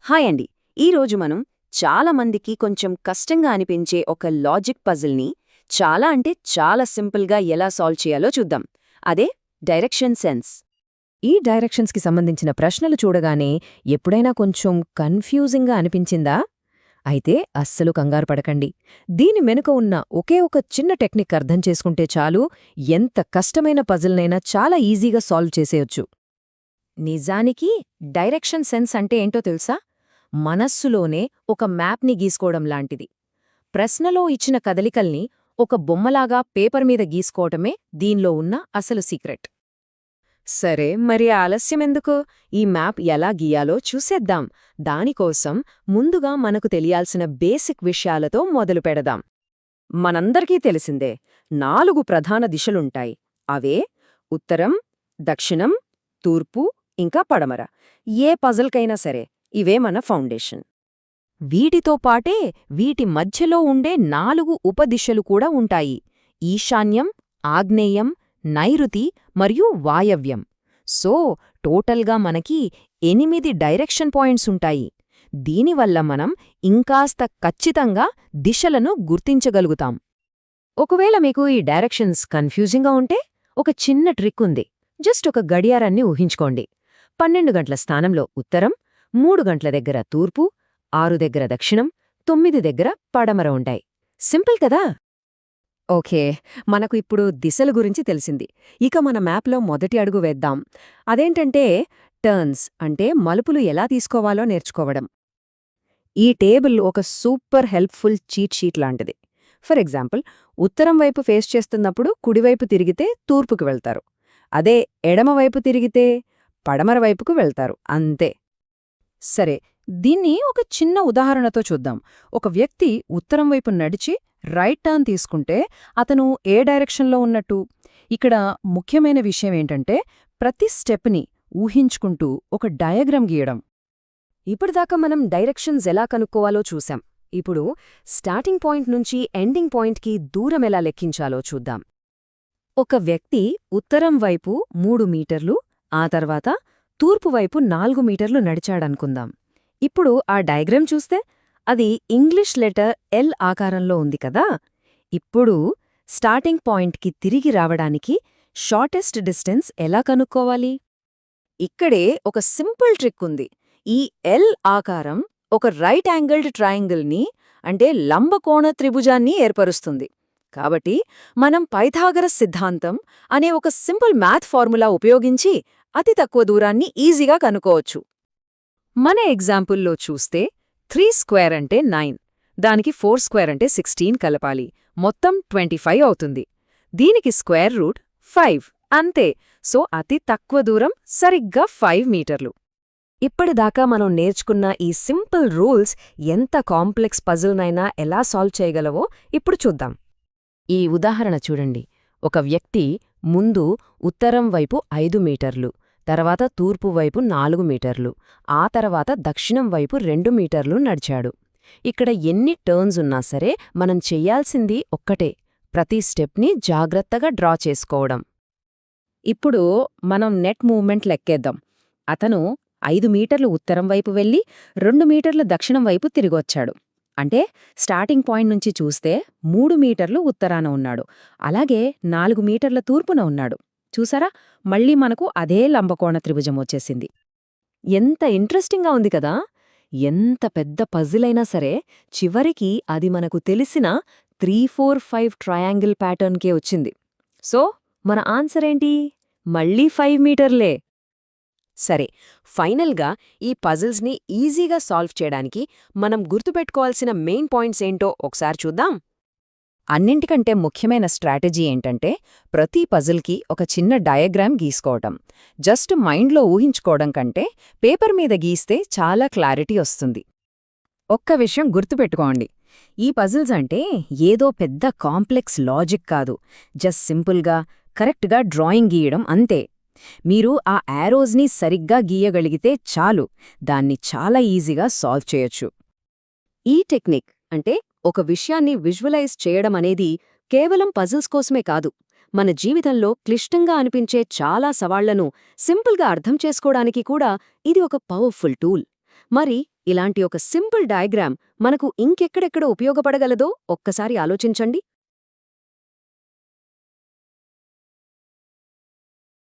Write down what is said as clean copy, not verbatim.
Hi అండి. ఈరోజు మనం చాలా మందికి కొంచెం కష్టంగా అనిపించే ఒక లాజిక్ పజిల్ని చాలా అంటే చాలా సింపుల్గా ఎలా సాల్వ్ చేయాలో చూద్దాం. అదే డైరెక్షన్ సెన్స్. ఈ డైరెక్షన్స్కి సంబంధించిన ప్రశ్నలు చూడగానే ఎప్పుడైనా కొంచెం కన్ఫ్యూజింగ్గా అనిపించిందా? అయితే అస్సలు కంగారు పడకండి. దీని వెనుక ఉన్న ఒకే ఒక చిన్న టెక్నిక్ అర్థం చేసుకుంటే చాలు, ఎంత కష్టమైన పజిల్నైనా చాలా ఈజీగా సాల్వ్ చేసేయొచ్చు. నిజానికి డైరెక్షన్ సెన్స్ అంటే ఏంటో తెలుసా? మనస్సులోనే ఒక మ్యాప్ని గీసుకోవడం లాంటిది. ప్రశ్నలో ఇచ్చిన కదలికల్ని ఒక బొమ్మలాగా పేపర్ మీద గీసుకోవటమే దీనిలో ఉన్న అసలు సీక్రెట్. సరే, మరి ఆలస్యమెందుకు? ఈ మ్యాప్ ఎలా గీయాలో చూసేద్దాం. దానికోసం ముందుగా మనకు తెలియాల్సిన బేసిక్ విషయాలతో మొదలు పెడదాం. మనందరికీ తెలిసిందే, 4 ప్రధాన దిశలుంటాయి. అవే ఉత్తరం, దక్షిణం, తూర్పు ఇంకా పడమర. ఏ పజల్కైనా సరే ఇవే మన ఫౌండేషన్. వీటితో పాటే వీటి మధ్యలో ఉండే 4 ఉపదిశలు కూడా ఉంటాయి: ఈశాన్యం, ఆగ్నేయం, నైరుతి మరియు వాయవ్యం. సో టోటల్గా మనకి 8 డైరెక్షన్ పాయింట్స్ ఉంటాయి. దీనివల్ల మనం ఇంకాస్త ఖచ్చితంగా దిశలను గుర్తించగలుగుతాం. ఒకవేళ మీకు ఈ డైరెక్షన్స్ కన్ఫ్యూజింగ్గా ఉంటే ఒక చిన్న ట్రిక్ ఉంది. జస్ట్ ఒక గడియారాన్ని ఊహించుకోండి. 12 గంటల స్థానంలో ఉత్తరం, 3 గంటల దగ్గర తూర్పు, 6 దగ్గర దక్షిణం, 9 దగ్గర పడమర ఉంటాయి. సింపుల్ కదా? ఓకే, మనకు ఇప్పుడు దిశల గురించి తెలిసింది. ఇక మన మ్యాప్లో మొదటి అడుగు వేద్దాం. అదేంటంటే టర్న్స్, అంటే మలుపులు ఎలా తీసుకోవాలో నేర్చుకోవడం. ఈ టేబుల్ ఒక సూపర్ హెల్ప్ఫుల్ చీట్ షీట్ లాంటిది. ఫర్ ఎగ్జాంపుల్, ఉత్తరం వైపు ఫేస్ చేస్తున్నప్పుడు కుడివైపు తిరిగితే తూర్పుకు వెళ్తారు. అదే ఎడమవైపు తిరిగితే పడమర వైపుకు వెళ్తారు. అంతే. సరే, దీన్ని ఒక చిన్న ఉదాహరణతో చూద్దాం. ఒక వ్యక్తి ఉత్తరం వైపు నడిచి రైట్ టర్న్ తీసుకుంటే అతను ఏ డైరెక్షన్లో ఉన్నట్టు? ఇక్కడ ముఖ్యమైన విషయం ఏంటంటే ప్రతి స్టెప్ని ఊహించుకుంటూ ఒక డయాగ్రామ్ గీయడం. ఇప్పటిదాకా మనం డైరెక్షన్స్ ఎలా కనుక్కోవాలో చూశాం. ఇప్పుడు స్టార్టింగ్ పాయింట్ నుంచి ఎండింగ్ పాయింట్కి దూరం ఎలా లెక్కించాలో చూద్దాం. ఒక వ్యక్తి ఉత్తరం వైపు 3 మీటర్లు, ఆ తర్వాత తూర్పు వైపు 4 మీటర్లు నడిచాడనుకుందాం. ఇప్పుడు ఆ డయాగ్రామ్ చూస్తే అది ఇంగ్లీష్ లెటర్ ఎల్ ఆకారంలో ఉంది కదా. ఇప్పుడు స్టార్టింగ్ పాయింట్కి తిరిగి రావడానికి షార్టెస్ట్ డిస్టెన్స్ ఎలా కనుక్కోవాలి? ఇక్కడే ఒక సింపుల్ ట్రిక్ ఉంది. ఈ ఎల్ ఆకారం ఒక రైట్ యాంగిల్డ్ ట్రయాంగిల్ని, అంటే లంబకోణ త్రిభుజాన్ని ఏర్పరుస్తుంది. కాబట్టి మనం పైథాగరస్ సిద్ధాంతం అనే ఒక సింపుల్ మ్యాథ్ ఫార్ములా ఉపయోగించి అతి తక్కువ దూరాన్ని ఈజీగా కనుక్కోవచ్చు. మన ఎగ్జాంపుల్లో చూస్తే 3 స్క్వేర్ అంటే 9, దానికి 4 స్క్వేర్ అంటే 16 కలపాలి. మొత్తం 25 అవుతుంది. దీనికి స్క్వేర్ రూట్ 5 అంతే. సో అతి తక్కువ దూరం సరిగ్గా 5 మీటర్లు. ఇప్పటిదాకా మనం నేర్చుకున్న ఈ సింపుల్ రూల్స్ ఎంత కాంప్లెక్స్ పజిల్నైనా ఎలా సాల్వ్ చేయగలవో ఇప్పుడు చూద్దాం. ఈ ఉదాహరణ చూడండి. ఒక వ్యక్తి ముందు ఉత్తరం వైపు 5 మీటర్లు, తర్వాత తూర్పు వైపు 4 మీటర్లు, ఆ తర్వాత దక్షిణం వైపు 2 మీటర్లు నడిచాడు. ఇక్కడ ఎన్ని టర్న్స్ ఉన్నా సరే మనం చెయ్యాల్సింది ఒక్కటే: ప్రతి స్టెప్ని జాగ్రత్తగా డ్రా చేసుకోవడం. ఇప్పుడు మనం నెట్ మూవ్మెంట్ లెక్కేద్దాం. అతను 5 మీటర్లు ఉత్తరం వైపు వెళ్ళి 2 మీటర్లు దక్షిణం వైపు తిరిగొచ్చాడు. అంటే స్టార్టింగ్ పాయింట్ నుంచి చూస్తే 3 మీటర్లు ఉత్తరాన ఉన్నాడు, అలాగే 4 మీటర్ల తూర్పున ఉన్నాడు. చూసారా, మళ్ళీ మనకు అదే లంబకోణ త్రిభుజం వచ్చేసింది. ఎంత ఇంట్రెస్టింగ్గా ఉంది కదా! ఎంత పెద్ద పజిలైనా సరే చివరికి అది మనకు తెలిసిన 3-4-5 ట్రయాంగిల్ ప్యాటర్న్కే వచ్చింది. సో మన ఆన్సర్ ఏంటి? మళ్ళీ 5 మీటర్లే. సరే, ఫైనల్గా ఈ పజిల్స్ని ఈజీగా సాల్వ్ చేయడానికి మనం గుర్తుపెట్టుకోవాల్సిన మెయిన్ పాయింట్స్ ఏంటో ఒకసారి చూద్దాం. అన్నింటికంటే ముఖ్యమైన స్ట్రాటజీ ఏంటంటే ప్రతి పజిల్కి ఒక చిన్న డయాగ్రామ్ గీసుకోవటం. జస్ట్ మైండ్లో ఊహించుకోవడం కంటే పేపర్ మీద గీస్తే చాలా క్లారిటీ వస్తుంది. ఒక్క విషయం గుర్తుపెట్టుకోండి, ఈ పజిల్స్ అంటే ఏదో పెద్ద కాంప్లెక్స్ లాజిక్ కాదు. జస్ట్ సింపుల్గా కరెక్ట్గా డ్రాయింగ్ గీయడం అంతే. మీరు ఆ యారోస్ని సరిగ్గా గీయగలిగితే చాలు, దాన్ని చాలా ఈజీగా సాల్వ్ చేయొచ్చు. ఈ టెక్నిక్ అంటే ఒక విషయాన్ని విజువలైజ్ చేయడం అనేది కేవలం పజిల్స్ కోసమే కాదు, మన జీవితంలో క్లిష్టంగా అనిపించే చాలా సవాళ్లను సింపుల్గా అర్థం చేసుకోవడానికి కూడా ఇది ఒక పవర్ఫుల్ టూల్. మరి ఇలాంటి ఒక సింపుల్ డయాగ్రామ్ మనకు ఇంకెక్కడెక్కడ ఉపయోగపడగలదో ఒక్కసారి ఆలోచించండి.